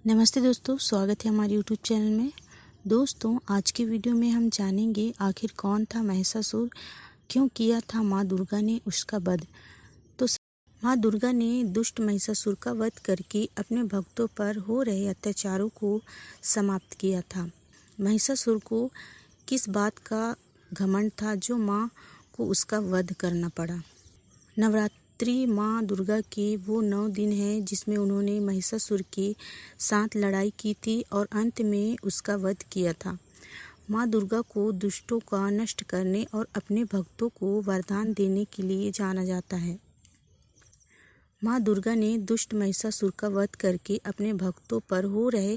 नमस्ते दोस्तों, स्वागत है हमारे YouTube चैनल में। दोस्तों, आज की वीडियो में हम जानेंगे आखिर कौन था महिषासुर, क्यों किया था माँ दुर्गा ने उसका वध। तो माँ दुर्गा ने दुष्ट महिषासुर का वध करके अपने भक्तों पर हो रहे अत्याचारों को समाप्त किया था। महिषासुर को किस बात का घमंड था जो माँ को उसका वध करना पड़ा। नवरात्रि माँ दुर्गा के वो 9 दिन हैं जिसमें उन्होंने महिषासुर के साथ लड़ाई की थी और अंत में उसका वध किया था। माँ दुर्गा को दुष्टों का नष्ट करने और अपने भक्तों को वरदान देने के लिए जाना जाता है। माँ दुर्गा ने दुष्ट महिषासुर का वध करके अपने भक्तों पर हो रहे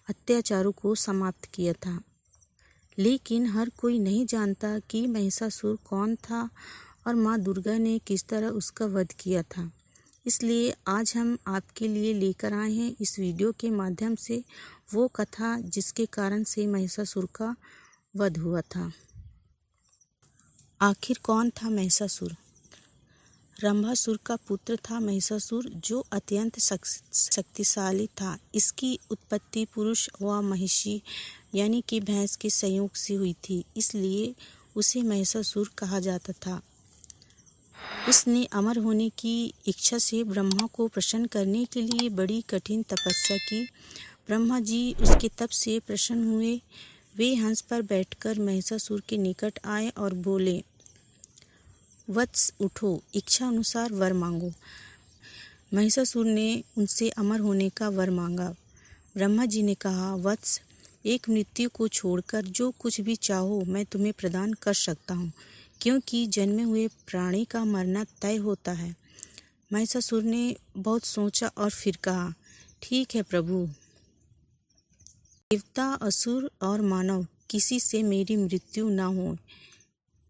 अत्याचारों को समाप्त किया था। लेकिन हर कोई नहीं जानता कि महिषासुर कौन था और माँ दुर्गा ने किस तरह उसका वध किया था। इसलिए आज हम आपके लिए लेकर आए हैं इस वीडियो के माध्यम से वो कथा जिसके कारण से महिषासुर का वध हुआ था। आखिर कौन था महिषासुर? रंभासुर का पुत्र था महिषासुर, जो अत्यंत शक्तिशाली था। इसकी उत्पत्ति पुरुष व महिषी यानी कि भैंस के संयोग से हुई थी, इसलिए उसे महिषासुर कहा जाता था। उसने अमर होने की इच्छा से ब्रह्मा को प्रसन्न करने के लिए बड़ी कठिन तपस्या की। ब्रह्मा जी उसके तप से प्रसन्न हुए। वे हंस पर बैठकर महिषासुर के निकट आए और बोले, वत्स उठो, इच्छा अनुसार वर मांगो। महिषासुर ने उनसे अमर होने का वर मांगा। ब्रह्मा जी ने कहा, वत्स, एक मृत्यु को छोड़कर जो कुछ भी चाहो मैं तुम्हें प्रदान कर सकता हूँ, क्योंकि जन्मे हुए प्राणी का मरना तय होता है। महिषासुर ने बहुत सोचा और फिर कहा, ठीक है प्रभु। देवता, असुर और मानव किसी से मेरी मृत्यु न हो।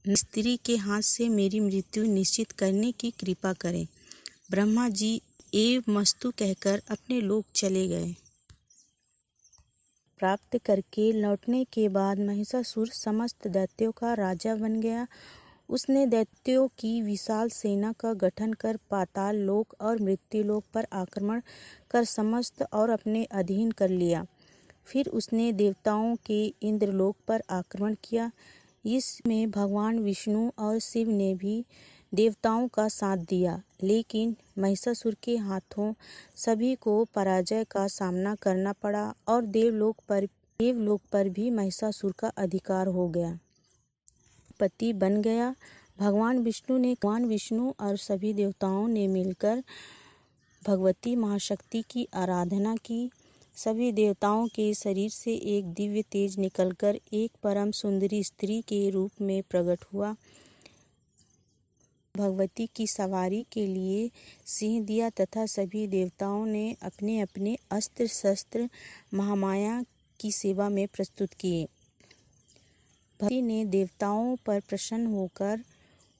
स्त्री के हाथ से मेरी मृत्यु निश्चित करने की कृपा करें। ब्रह्मा जी एव मस्तु कहकर अपने लोक चले गए। प्राप्त करके लौटने के बाद महिषासुर समस्त दैत्यों का राजा बन गया। उसने दैत्यों की विशाल सेना का गठन कर पाताल लोक और मृत्यु लोक पर आक्रमण कर समस्त और अपने अधीन कर लिया। फिर उसने देवताओं के इंद्रलोक पर आक्रमण किया। इसमें भगवान विष्णु और शिव ने भी देवताओं का साथ दिया, लेकिन महिषासुर के हाथों सभी को पराजय का सामना करना पड़ा और देवलोक पर भी महिषासुर का अधिकार हो गया, पति बन गया। भगवान विष्णु और सभी देवताओं ने मिलकर भगवती महाशक्ति की आराधना की। सभी देवताओं के शरीर से एक दिव्य तेज निकलकर एक परम सुंदरी स्त्री के रूप में प्रकट हुआ। भगवती की सवारी के लिए सिंह दिया तथा सभी देवताओं ने अपने अपने अस्त्र शस्त्र महामाया की सेवा में प्रस्तुत किए। भगवती ने देवताओं पर प्रसन्न होकर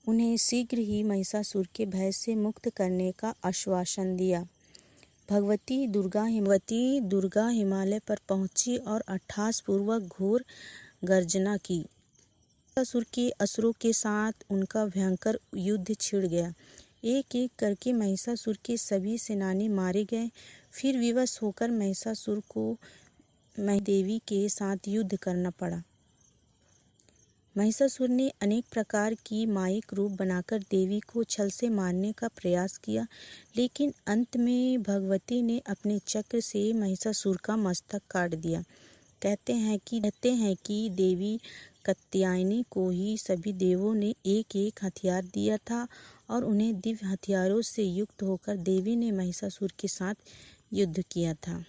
उन्हें शीघ्र ही महिषासुर के भय से मुक्त करने का आश्वासन दिया। भगवती दुर्गा हिमालय पर पहुंची और अट्टहास पूर्वक घोर गर्जना की। महिषासुर के असुरों के साथ उनका भयंकर युद्ध छिड़ गया। एक एक करके महिषासुर के सभी सेनानी मारे गए। फिर विवश होकर महिषासुर को देवी के साथ युद्ध करना पड़ा। महिषासुर ने अनेक प्रकार की मायिक रूप बनाकर देवी को छल से मारने का प्रयास किया, लेकिन अंत में भगवती ने अपने चक्र से महिषासुर का मस्तक काट दिया। कहते हैं कि देवी कात्यायनी को ही सभी देवों ने एक एक हथियार दिया था और उन्हें दिव्य हथियारों से युक्त होकर देवी ने महिषासुर के साथ युद्ध किया था।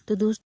तो दोस्तों,